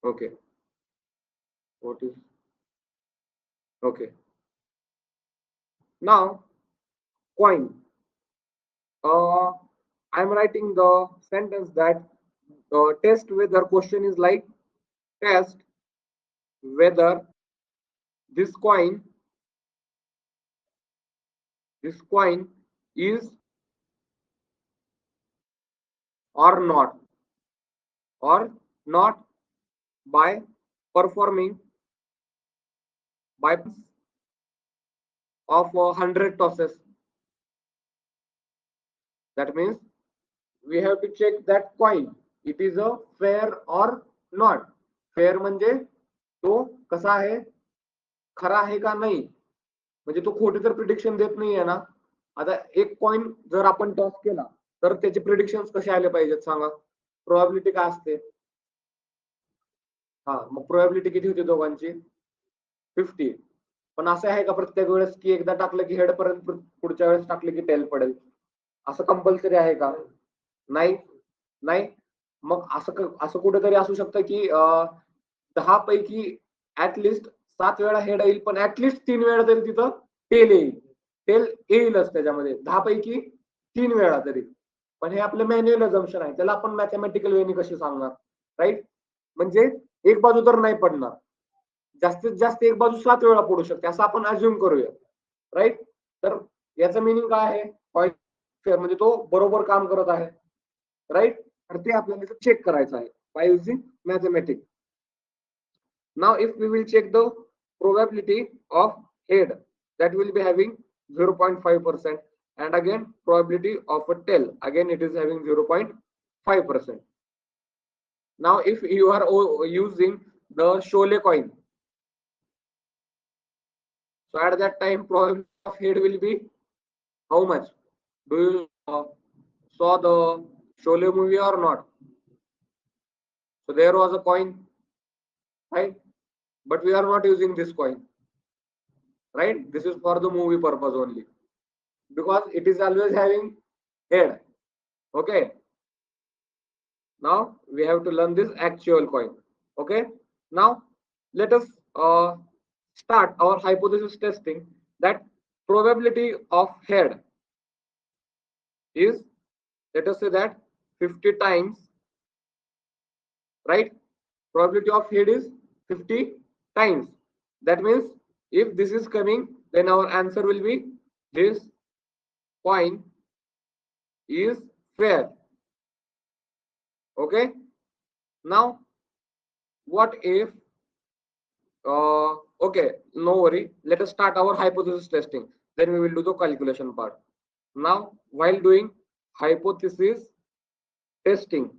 Okay. What is okay? Now coin. I'm writing the sentence that test whether question is like test whether this coin this coin is or not or not by performing by of 100 tosses. That means we have to check that coin it is a fair or not. Fair म्हणजे तो कसा आहे, खरा आहे का नाही, म्हणजे तो खोटे तर प्रिडिक्शन देत नाहीये ना. आता एक कॉइन जर आपण टॉस केला तर त्याचे प्रिडिक्शन कसे आले पाहिजेत सांगा. प्रोबॅबिलिटी काय असते. हा मग प्रोबॅबिलिटी किती होती दोघांची 50. पण असं आहे का प्रत्येक वेळेस की एकदा टाकलं की हेड पर्यंत पुढच्या वेळेस टाकलं की टेल पडेल, असं कंपल्सरी आहे का. नाही नाही. मग असं कुठेतरी असू शकतं की 10 पैकी ऍटलिस्ट 7 वेळा हेड येईल पण ऍटलिस्ट 3 वेळा तरी तिथं टेल येईल. टेल येईलच त्याच्यामध्ये 10 पैकी 3 वेळा तरी. पण हे आपलं मॅन्युअल अजम्पशन आहे, त्याला आपण मॅथमॅटिकल वेनी कशी सांगणार. राईट. म्हणजे एक बाजू तर नाही पडणार, जास्तीत जास्त एक बाजू 7 वेळा पडू शकते असं आपण अज्युम करूया. राईट. तर याचं मिनिंग काय आहे, पॉईंट फेअर म्हणजे तो बरोबर काम करत आहे. राईट. तर ते आपल्याला चेक करायचं आहे by using mathematics. Now if we will check the probability of head, that will be having 0.5%, and again probability of a tail, again it is having 0.5%. Now if you are using the Sholay coin, so at that time probability of head will be how much. Do you saw the Sholay movie or not? So there was a coin, right? But we are not using this coin, right? This is for the movie purpose only, because it is always having head. Okay. Now we have to learn this actual coin. Okay. Now let us start our hypothesis testing, that probability of head is, let us say that 50 times, right? Probability of head is 50 times. That means if this is coming, then our answer will be this coin is fair. Okay. Now what if okay, no worry, let us start our hypothesis testing, then we will do the calculation part. Now while doing hypothesis testing,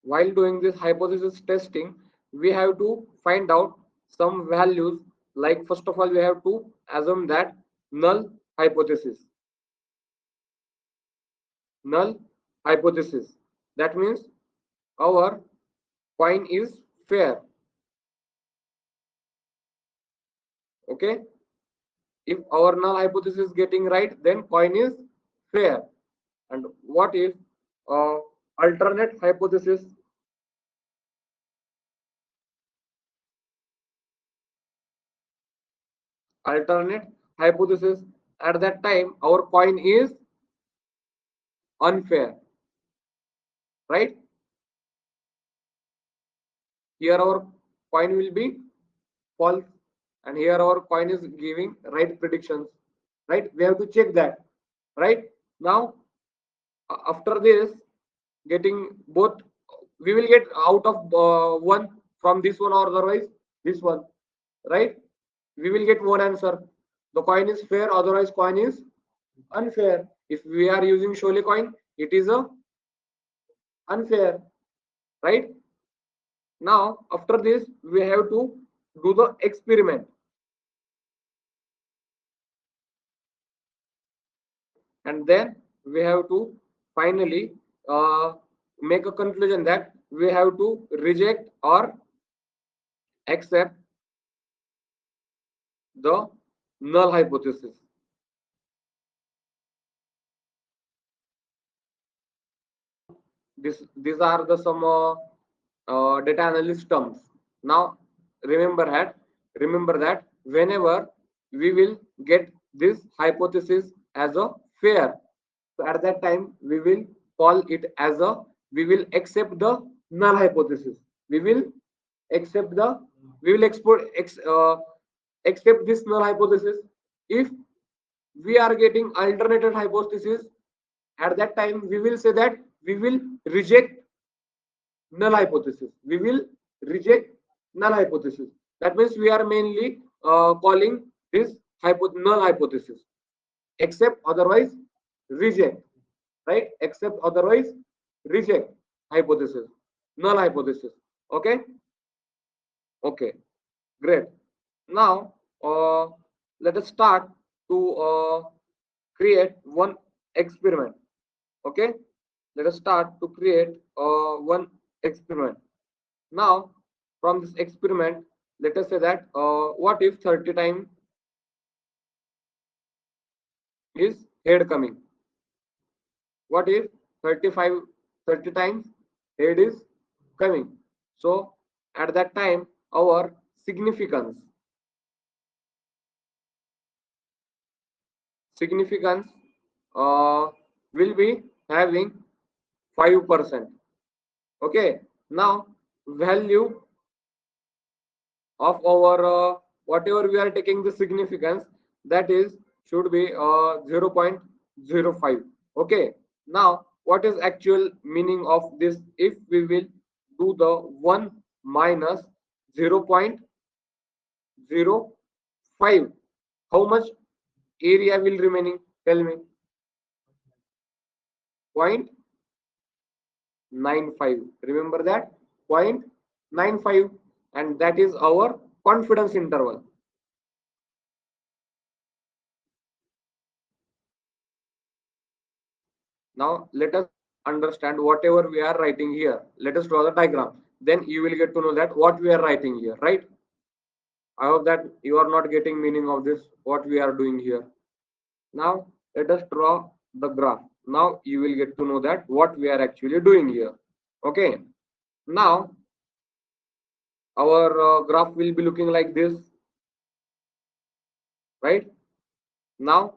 while doing this hypothesis testing, we have to find out some values. Like first of all we have to assume that null hypothesis. Null hypothesis, that means our coin is fair. Okay. If our null hypothesis is getting right, then coin is fair. And what if alternate hypothesis? Alternate hypothesis, at that time our coin is unfair, right? Here our coin will be false, and here our coin is giving right predictions, right? We have to check that. Right. Now after this, getting both, we will get out of one from this one or otherwise this one, right? We will get one answer. The coin is fair, otherwise coin is unfair. If we are using Sholay coin, it is a unfair, right? Now after this we have to do the experiment, and then we have to finally make a conclusion that we have to reject or accept the null hypothesis. These are the some data analyst terms. Now remember that whenever we will get this hypothesis as a fair, so at that time we will call it as a, we will accept the null hypothesis. We will accept the, we will accept this null hypothesis. If we are getting alternative hypothesis, at that time we will say that we will reject null hypothesis. We will reject null hypothesis. That means we are mainly calling this null hypothesis. Accept, otherwise reject, right? Accept, otherwise reject hypothesis, null hypothesis. Okay. Okay, great. Now let us start to create one experiment. Okay, let us start to create one experiment. Now from this experiment, let us say that what if 30 times is head coming? What if 30 times head is coming? So at that time our significance will be having 5%. Okay, now value of our whatever we are taking the significance, that is should be 0.05. Okay, now what is actual meaning of this? If we will do the 1 minus 0.05, how much area will remaining? Tell me. 0.95. Remember that, 0.95, and that is our confidence interval. Now let us understand whatever we are writing here. Let us draw the diagram. Then you will get to know that what we are writing here, right? I hope that you are not getting meaning of this, what we are doing here. Now let us draw the graph. Now you will get to know that what we are actually doing here. Okay. Now our graph will be looking like this, right? Now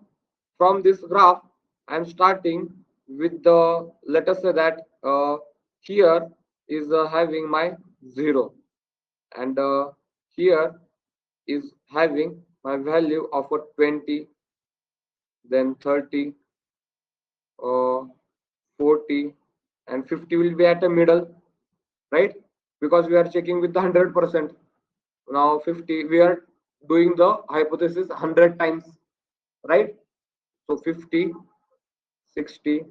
from this graph I am starting with the, let us say that here is having my 0, and here is having my value of a 20, then 30, 40, and 50 will be at a middle, right? Because we are checking with the 100%. Now 50, we are doing the hypothesis 100 times, right? So 50, 60,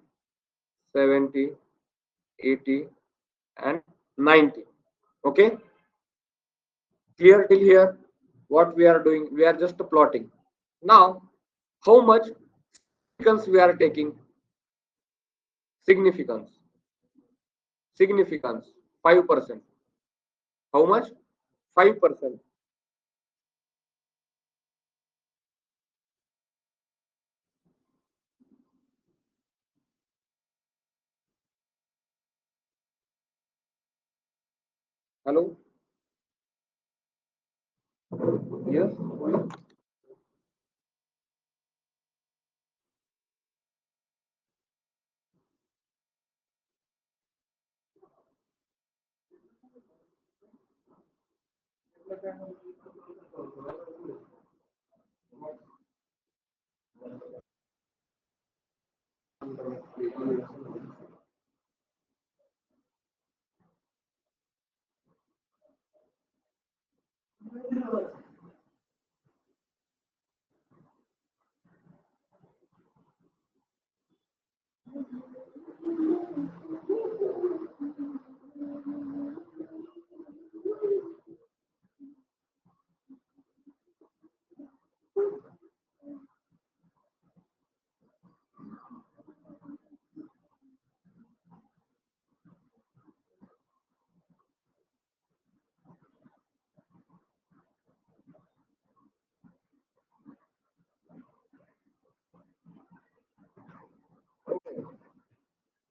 70, 80, and 90. Okay, clear till here? What we are doing, we are just plotting. Now how much significance we are taking? Significance 5%. How much? 5%. Hello? Yes.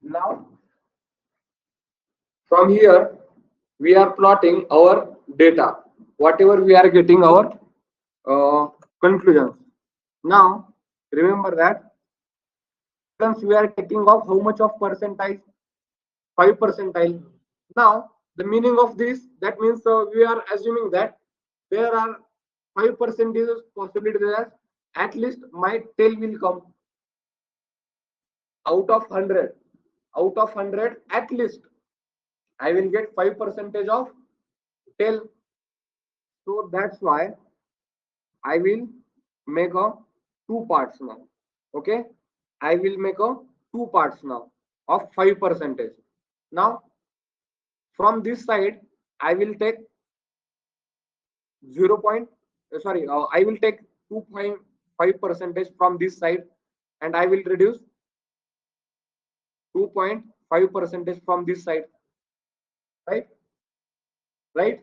Now from here we are plotting our data, whatever we are getting our conclusions. Now remember that we are taking off how much of percentile? 5 percentile. Now the meaning of this, that means we are assuming that there are 5% possibility that at least my tail will come out of 100. Out of 100, at least I will get 5% of tail. So that's why I will make a two parts now. Okay, I will make a two parts now of 5%. Now from this side I will take 0 point, sorry, I will take 2.5% from this side, and I will reduce 2.5% from this side, right? Right?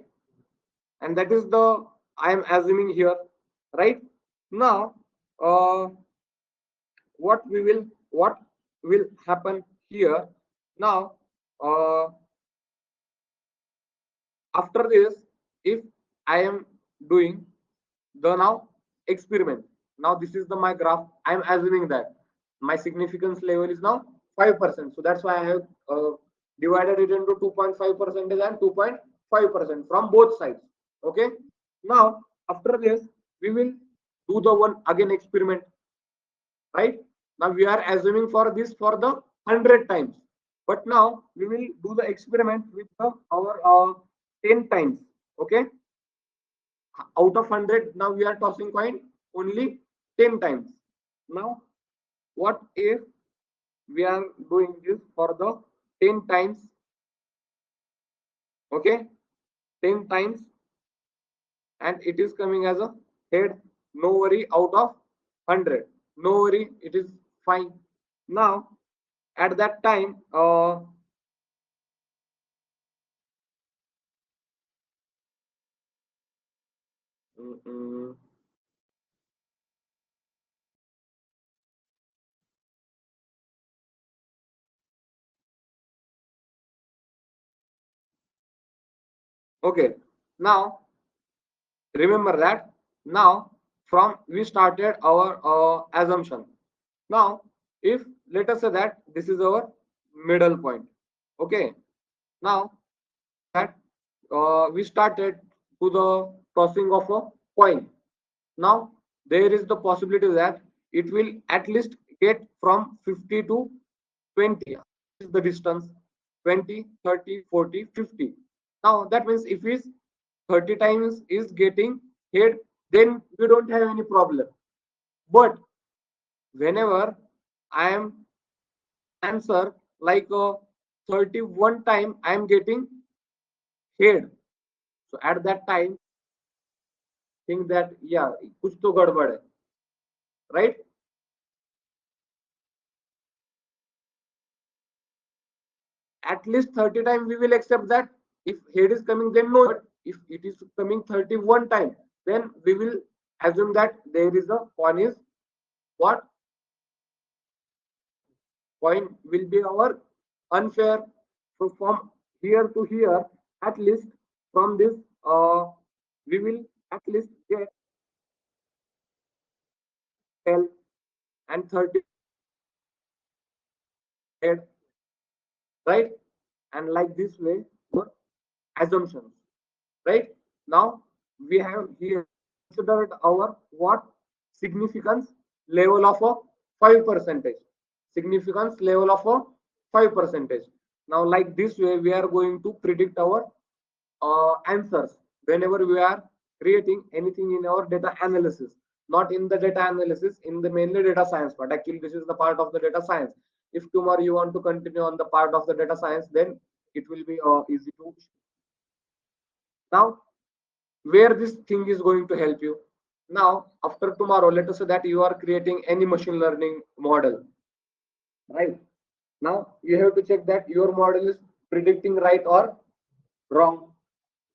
And that is the I am assuming here, right? Now, what will happen here? Now, after this, if I am doing the now experiment, now this is the my graph. I am assuming that my significance level is now 5%. So that's why I have divided it into 2.5% and 2.5% from both sides. Okay. Now after this, we will do the one again experiment, right? Now we are assuming for this for the 100 times, but now we will do the experiment with our 10 times. Okay, out of 100, now we are tossing coin only 10 times. Now what if we are doing this for the 10 times? Okay, 10 times, and it is coming as a head. No worry, out of 100, no worry, it is fine. Now at that time, okay, now remember that now from we started our assumption. Now if let us say that this is our middle point. Okay, now that we started to the tossing of a coin. Now there is the possibility that it will at least get from 50 to 20 is the distance, 20, 30, 40, 50. Now that means if is 30 times is getting head, then we don't have any problem. But whenever I am answer like 31 time I am getting head, so at that time think that yeah, kuch to gadbad hai, right? At least 30 times we will accept that if head is coming, then no. But if it is coming 31 times, then we will assume that there is a coin is what coin will be our unfair. So from here to here, at least from this, we will at least get 10 and 30 head, right? And like this way, assumptions, right? Now we have here considered our what significance level of a 5%, significance level of a 5%. Now like this way we are going to predict our answers whenever we are creating anything in our data analysis, not in the data analysis, in the mainly data science part. Actually this is the part of the data science. If tomorrow you want to continue on the part of the data science, then it will be easy to. Now where this thing is going to help you, now after tomorrow let us say that you are creating any machine learning model, right? Now you have to check that your model is predicting right or wrong,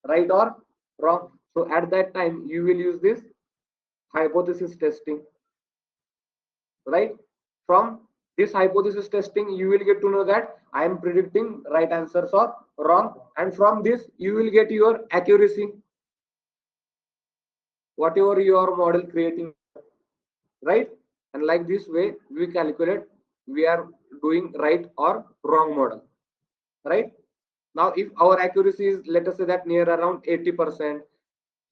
right or wrong. So at that time you will use this hypothesis testing, right? From this hypothesis testing, you will get to know that I am predicting right answers or wrong, and from this you will get your accuracy, whatever your model creating, right? And like this way we calculate we are doing right or wrong model, right? Now if our accuracy is, let us say that near around 80%,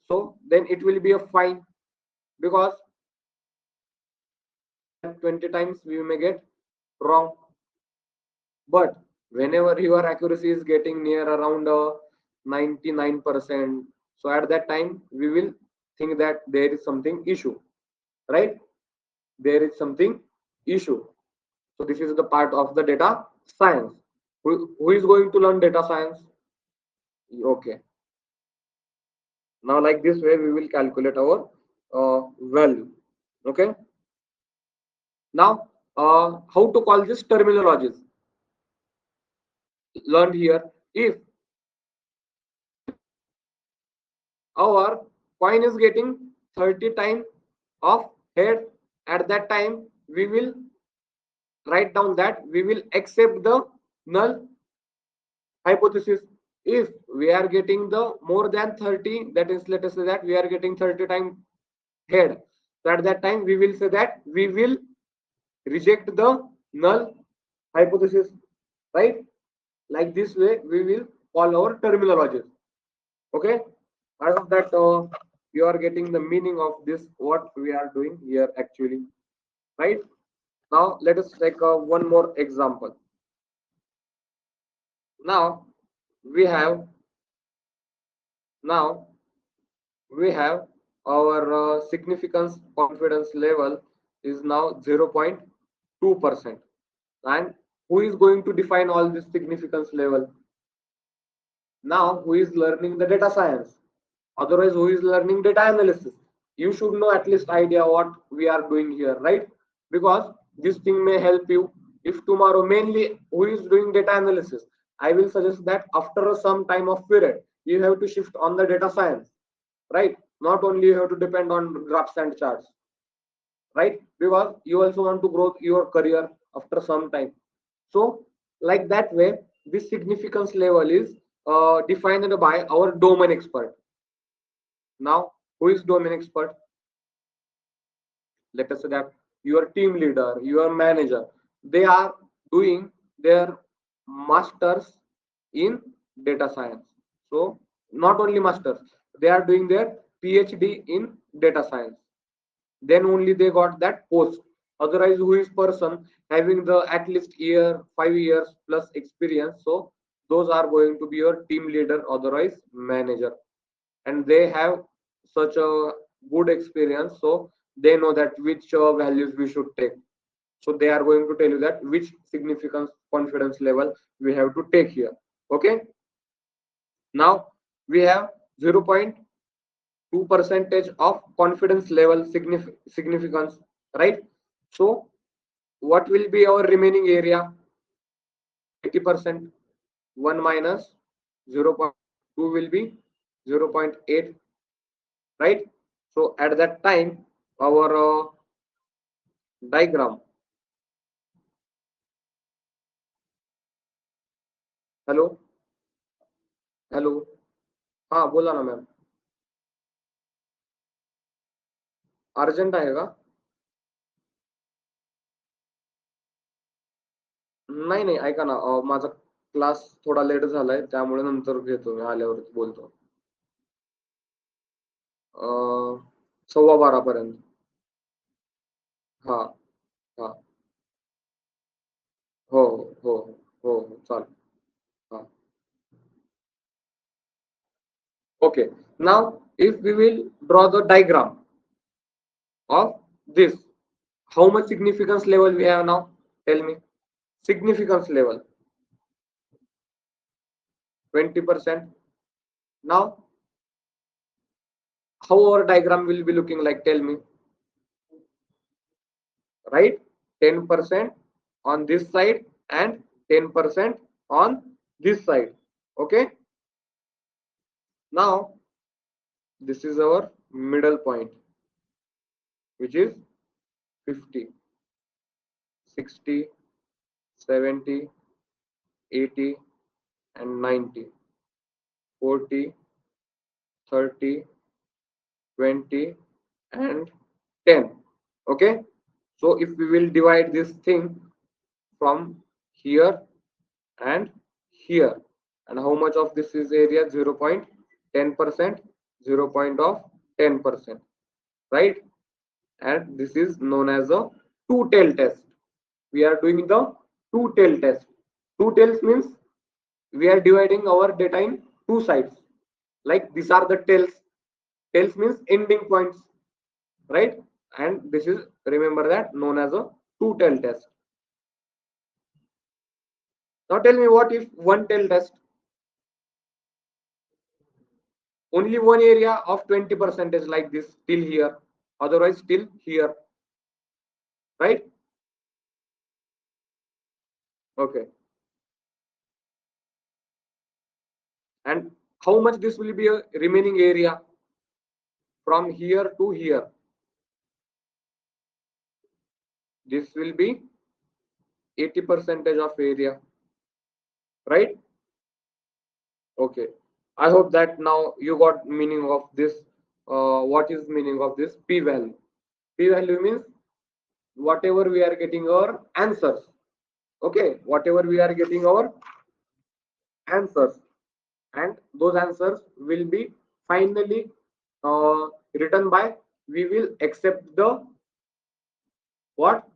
so then it will be a fine, because 20 times we may get wrong. But whenever your accuracy is getting near around 99%, so at that time we will think that there is something issue, right? There is something issue. So this is the part of the data science. Who is going to learn data science? Okay. Now like this way we will calculate our value. Okay. Now how to call this terminologies learned here. If our coin is getting 30 times of head, at that time we will write down that we will accept the null hypothesis. If we are getting the more than 30, that is, let us say that we are getting 30 times head, so at that time we will say that we will reject the null hypothesis, right? Like this way we will call our terminologies. Okay, I hope that you are getting the meaning of this what we are doing here actually, right? Now let us take one more example. Now we have now we have our significance confidence level is now 0.2%. And who is going to define all this significance level? Now who is learning the data science? Otherwise who is learning data analysis? You should know at least idea what we are doing here, right? Because this thing may help you. If tomorrow mainly who is doing data analysis, I will suggest that after some time of period you have to shift on the data science, right? Not only you have to depend on graphs and charts, right? Because you also want to grow your career after some time. So like that way this significance level is defined by our domain expert. Now who is domain expert? Let us say that your team leader, your manager, they are doing their masters in data science. So not only masters, they are doing their PhD in data science, then only they got that post. Otherwise who is person having the at least year 5 years plus experience, so those are going to be your team leader, otherwise manager, and they have such a good experience, so they know that which values we should take. So they are going to tell you that which significance confidence level we have to take here. Okay, now we have 0.2 percentage of confidence level significance, right? So what will be our remaining area? 80%. 1 minus 0.2 will be 0.8, right? So at that time our diagram, hello hello, हा बोला ना ma'am. Urgent आहे का? नाही नाही, ऐका ना, माझा क्लास थोडा लेट झालाय, त्यामुळे नंतर घेतो मी, आल्यावर बोलतो. 12:15 पर्यंत. हा हा, हो हो हो हो, चालेल. हा. Okay, now if we will draw the diagram of this, how much significance level we have now? Tell me. Significance level 20%. Now how our diagram will be looking like? Tell me. Right, 10% on this side and 10% on this side. Okay, now this is our middle point, which is 50, 60, 70, 80 and 90, 40, 30, 20 and 10. Okay, so if we will divide this thing from here and here, and how much of this is area? 0.10%, 0.10%, right? And this is known as a two-tail test. We are doing the two-tail test. Two tails means we are dividing our data in two sides. Like these are the tails. Tails means ending points, right? And this is, remember that, known as a two-tail test. Now tell me, what if one-tail test? Only one area of 20% is like this till here, otherwise till here, right? Okay. And how much this will be a remaining area from here to here? This will be 80% of area, right? Okay. I hope that now you got meaning of this. What is meaning of this p value? P value means whatever we are getting our answers. Okay, whatever we are getting our answers, and those answers will be finally written by, we will accept the what?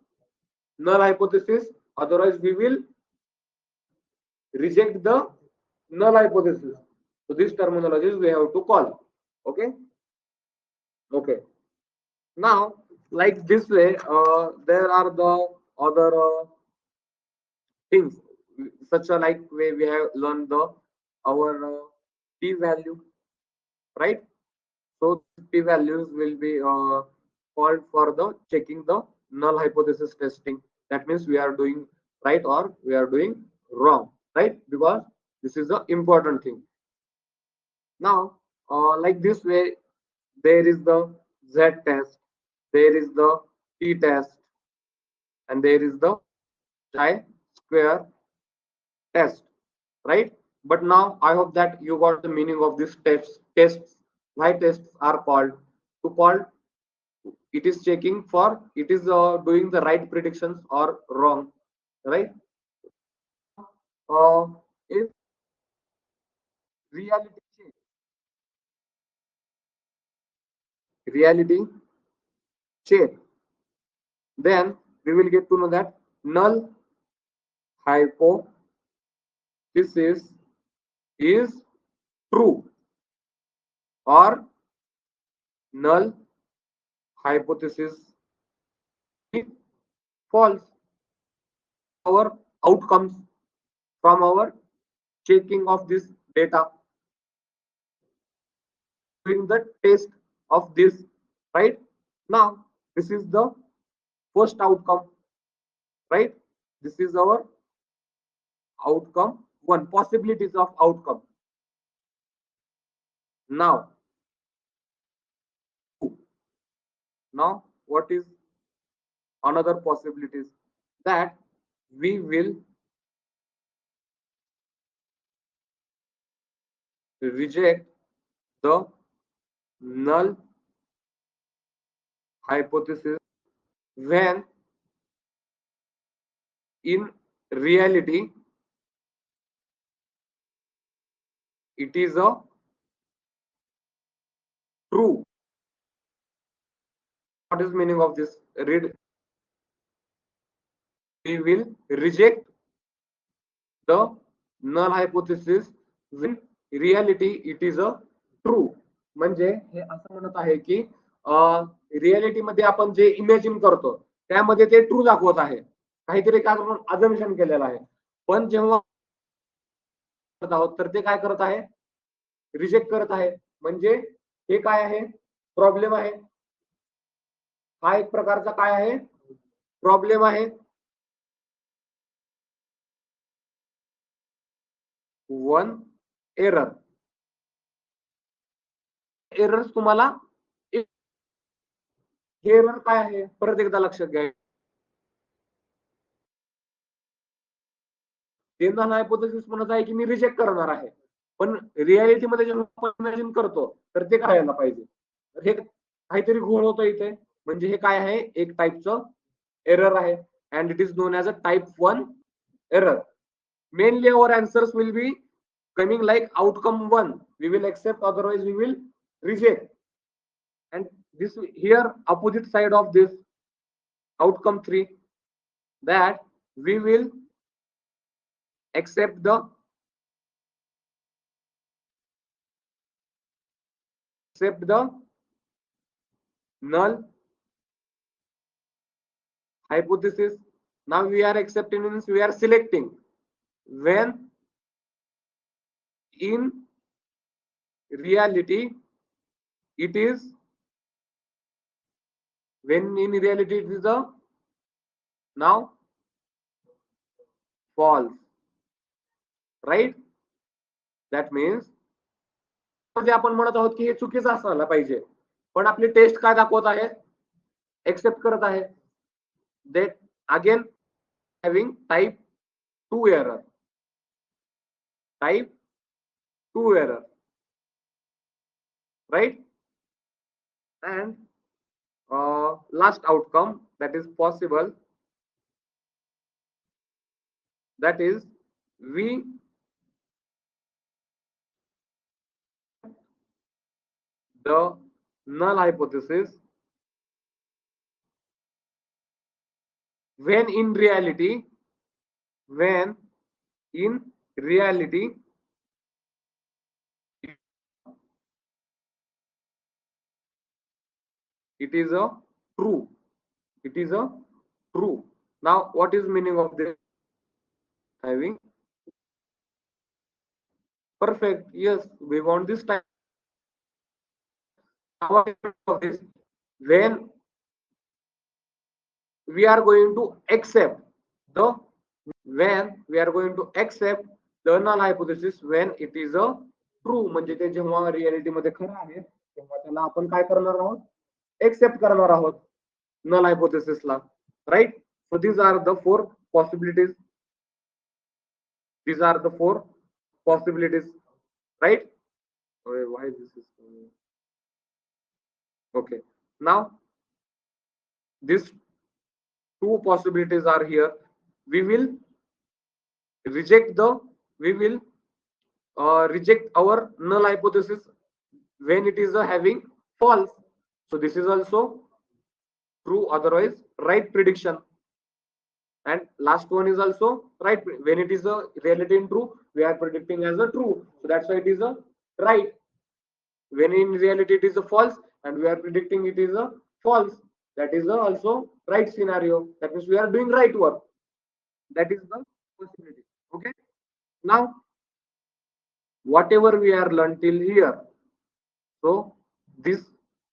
Null hypothesis, otherwise we will reject the null hypothesis. So these terminologies we have to call. Okay. Okay. Now, like this way, there are the other things, such a like way we have learned the our p value, right? So p values will be called for the checking the null hypothesis testing. That means we are doing right or we are doing wrong, right? Because this is the important thing. Now, like this way, there is the z test, there is the t test, and there is the chi square test, right? But now I hope that you got the meaning of these tests. Why tests are called? To call, it is checking for, it is doing the right predictions or wrong, right? uh, if reality check, reality check, then we will get to know that null hypothesis is true or null hypothesis is false. Our outcomes from our checking of this data, doing the test of this, right? Now this is the first outcome, right? This is our outcome one, possibilities of outcome. Now what is another possibilities? That we will reject the null hypothesis when in reality it is a true. What is meaning of this? Read. We will reject the null hypothesis when reality it is a true. म्हणजे हे असं म्हणत आहे की reality मध्ये आपण जे imagine करतो त्यामध्ये ते ट्रू दाखवत आहे, काहीतरी काय आपण अजम्पशन केलेलं आहे, पण जेव्हा आहोत तर ते काय करत आहे? रिजेक्ट करत आहे. म्हणजे हे काय आहे? प्रॉब्लेम आहे. हा एक प्रकारचा काय आहे? प्रॉब्लेम आहे. One error. एरर्स तुम्हाला एरर काय आहे परत एकदा लक्षात घ्या. हे नल हायपोथेसिस म्हणत आहे की मी रिजेक्ट करणार आहे, पण रियालिटीमध्ये जेव्हा आपण इमॅजिन करतो तर ते काय यायला पाहिजे. हे काहीतरी घोळ होतं इथे, म्हणजे हे काय आहे, एक टाईपचं एरर आहे, and it is known as a type 1 error. Mainly our answers will be coming like outcome 1. We will accept, otherwise we will reject. And this here opposite side of this outcome 3, that we will accept the null hypothesis. Now we are accepting means we are selecting when in reality it is a now false, right? That means म्हणजे आपण म्हणत आहोत की हे चुकीचं असायला पाहिजे, पण आपली टेस्ट काय दाखवत आहे, एक्सेप्ट करत आहे. That again having type 2 error, type 2 error, right? And last outcome that is possible, that is we the null hypothesis when in reality it is a true. Now what is meaning of this? Having perfect, yes, we want this type of this when we are going to accept the null hypothesis when it is a true, म्हणजे ते जेव्हा reality मध्ये खरं आहे तेव्हा त्याला आपण काय करणार आहोत, एक्सेप्ट करणार आहोत null hypothesis La, right? So these are the four possibilities, right? Why this is okay. Now these two possibilities are here. We will reject our null hypothesis when it is having false. So this is also true, otherwise right prediction. And last one is also right when it is a reality in true, we are predicting as a true, so that's why it is a right. When in reality it is a false and we are predicting it is a false, that is also right scenario. That means we are doing right work. That is the possibility. Okay, now whatever we are learned till here, so these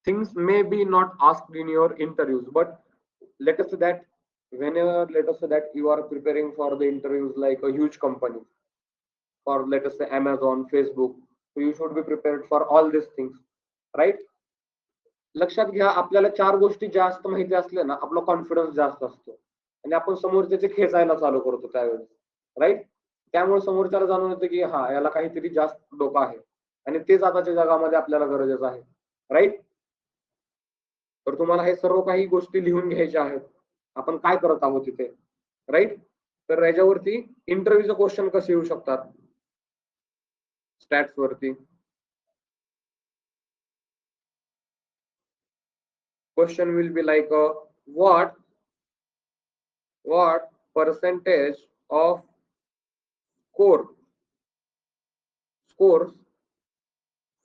things may be not asked in your interviews, but let us say that you are preparing for the interviews like a huge company, for let us say Amazon, Facebook, so you should be prepared for all these things, right? लक्षात घ्या, आपल्याला 4 गोष्टी जास्त माहिती असल्या ना आपला confidence जास्त असतो आणि आपण समोरच्याचे खेचायला चालू करतो त्यावेळेस, राईट? त्यामुळे समोरच्याला जाणून येतं की हा याला काहीतरी जास्त डोकं आहे आणि तेच आताच्या जगामध्ये आपल्याला गरजेचं आहे, राईट? तर तुम्हाला हे सर्व काही गोष्टी लिहून घ्यायच्या आहेत, आपण काय करत आहोत तिथे, राईट? तर याच्यावरती इंटरव्ह्यूचे क्वेश्चन कसे येऊ शकतात, स्टॅट्स वरती question will be like what percentage of scores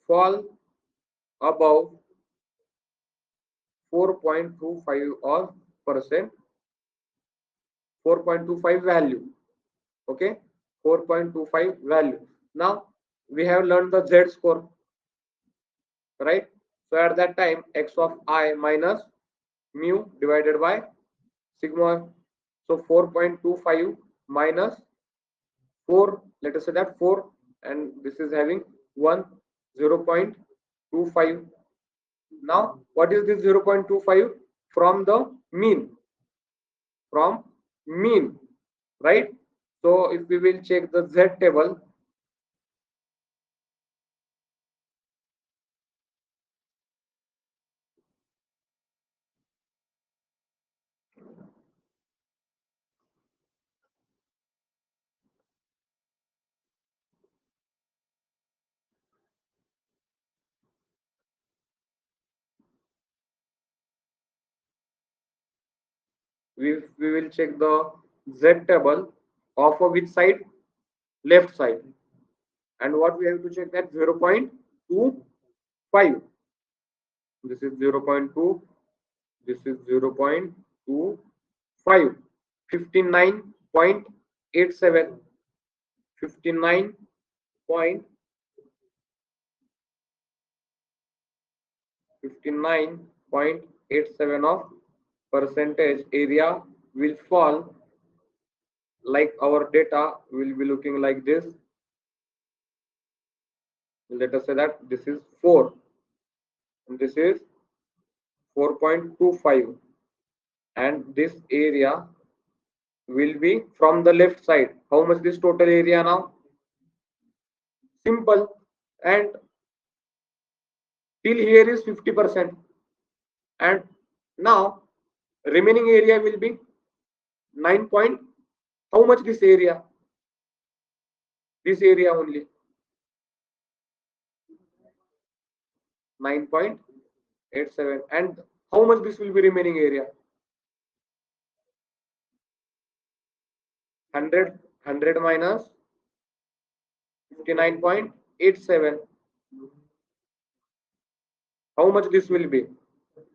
fall above 4.25 or percent, 4.25 value. Okay, 4.25 value. Now we have learned the Z score, right? So at that time x of I minus mu divided by sigma. So 4.25 minus 4, let us say that 4, and this is having 1, 0.25. Now what is this 0.25? From the mean, right? So if we will check the Z table, we will check the Z table of which side? Left side. And what we have to check that 0.25. This is 0.2. This is 0.25. 59.87. 59.87 of percentage area will fall, like our data will be looking like this. Let us say that this is 4 and this is 4.25, and this area will be from the left side. How much this total area now? Simple. And till here is 50%, and now remaining area will be 9 point. How much this area? This area only 9.87. And how much this will be remaining area? 100 minus 59.87. How much this will be?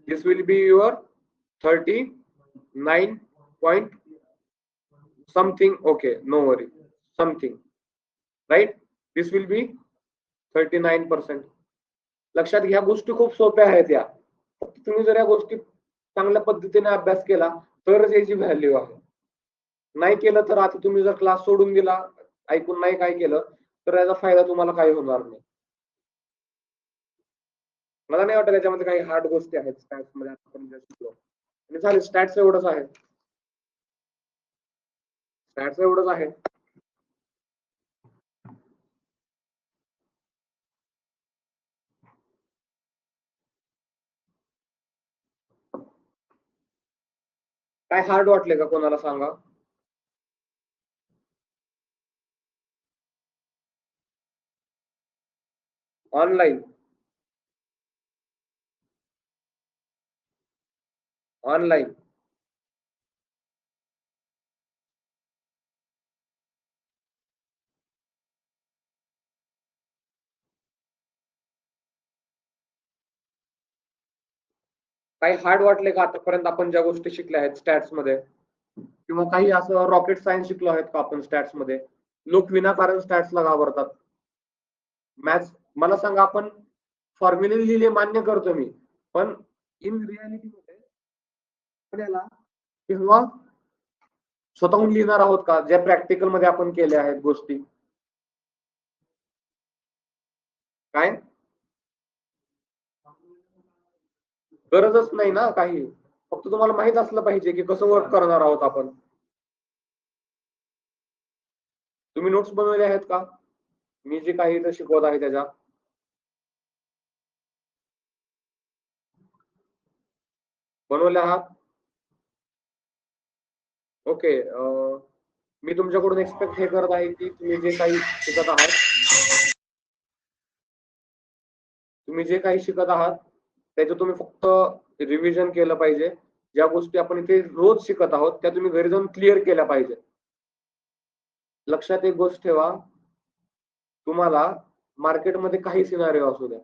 This will be your 39 point something. Okay, no worry, something, right? This will be 39%. लक्षात घ्या, गोष्टी खूप सोप्या आहेत या. फक्त तुम्ही जर या गोष्टी चांगल्या पद्धतीने अभ्यास केला तरच याची व्हॅल्यू आहे. नाही केलं तर आता तुम्ही जर क्लास सोडून दिला, ऐकून नाही काय केलं तर याचा फायदा तुम्हाला काही होणार नाही. मला नाही वाटत त्याच्यामध्ये काही हार्ड गोष्टी आहेत स्टॅट्स मध्ये आपण जे शिकलो. आणि झाले, स्टॅट्स एवढंच आहे. स्टॅट्स एवढंच आहे. काय हार्ड वाटले का कोणाला सांगा? ऑनलाईन ऑनलाईन काही हार्ड वाटले का आतापर्यंत आपण ज्या गोष्टी शिकल्या आहेत स्टॅट्स मध्ये? किंवा काही असं रॉकेट सायन्स शिकलो आहेत का आपण स्टॅट्स मध्ये? लोक विनाकारण स्टॅट्सला घाबरतात. मॅथ्स मला सांगा, आपण फॉर्म्युले लिहिले मान्य करतो मी, पण इन रियालिटी मध्ये आपल्याला किंवा स्वतःहून लिहिणार आहोत का ज्या प्रॅक्टिकल मध्ये आपण केल्या आहेत गोष्टी? काय गरजच नाही ना काही. फक्त तुम्हाला माहित असलं पाहिजे की कसं वर्क करणार आहोत आपण. तुम्ही नोट्स बनवले आहेत का? मी जे काही इथं शिकवत आहे त्याच्या बनवल्या आहात? ओके. मी तुमच्याकडून एक्सपेक्ट हे करत आहे की तुम्ही जे काही शिकत आहात त्याचं तुम्ही फक्त रिव्हिजन केलं पाहिजे. ज्या गोष्टी आपण इथे रोज शिकत आहोत त्या तुम्ही घरी जाऊन क्लिअर केल्या पाहिजे. लक्षात एक गोष्ट ठेवा, तुम्हाला मार्केटमध्ये काही सिनारिओ असू द्या,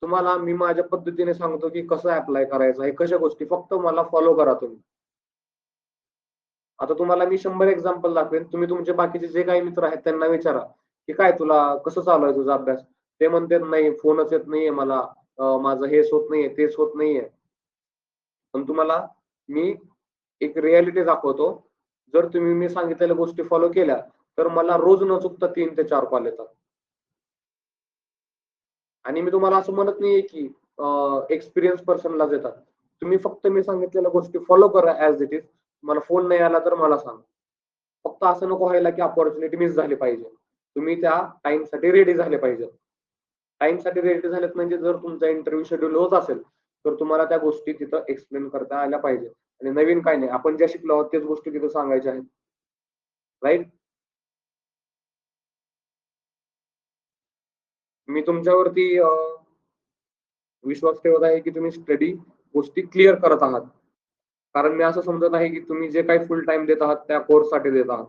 तुम्हाला मी माझ्या पद्धतीने सांगतो की कसं अप्लाय करायचं आहे, कशा गोष्टी, फक्त मला फॉलो करा तुम्ही. आता तुम्हाला मी 100 एक्झाम्पल दाखवेन, तुम्ही तुमचे बाकीचे जे काही मित्र आहेत त्यांना विचारा की काय तुला कसं चालू आहे तुझा अभ्यास. ते म्हणतात नाही, फोनच येत नाहीये मला, माझं हेच होत नाहीये, तेच होत नाहीये. पण तुम्हाला मी एक रियालिटी दाखवतो. जर तुम्ही मी सांगितलेल्या गोष्टी फॉलो केल्या तर मला रोज न चुकता 3 ते 4 कॉल येतात. आणि मी तुम्हाला असं म्हणत नाहीये की एक्सपिरियन्स पर्सनलाच येतात. तुम्ही फक्त मी सांगितलेल्या गोष्टी फॉलो करा ऍज इट इज. मला फोन नाही आला तर मला सांगा. फक्त असं नको व्हायला की अपॉर्च्युनिटी मिस झाली पाहिजे. तुम्ही त्या टाइमसाठी रेडी झाले पाहिजे. टाइमसाठी रेडी झालेत म्हणजे जर तुमचा इंटरव्ह्यू शेड्यूल होत असेल तर तुम्हाला त्या गोष्टी तिथं एक्सप्लेन करता आल्या पाहिजे. आणि नवीन काय नाही, आपण ज्या शिकलो आहोत त्याच गोष्टी तिथं सांगायच्या आहेत. राईट. मी तुमच्यावरती विश्वास ठेवत आहे की तुम्ही स्टडी गोष्टी क्लिअर करत आहात. कारण मी असं समजत आहे की तुम्ही जे काही फुल टाइम देत आहात त्या कोर्ससाठी देत आहात.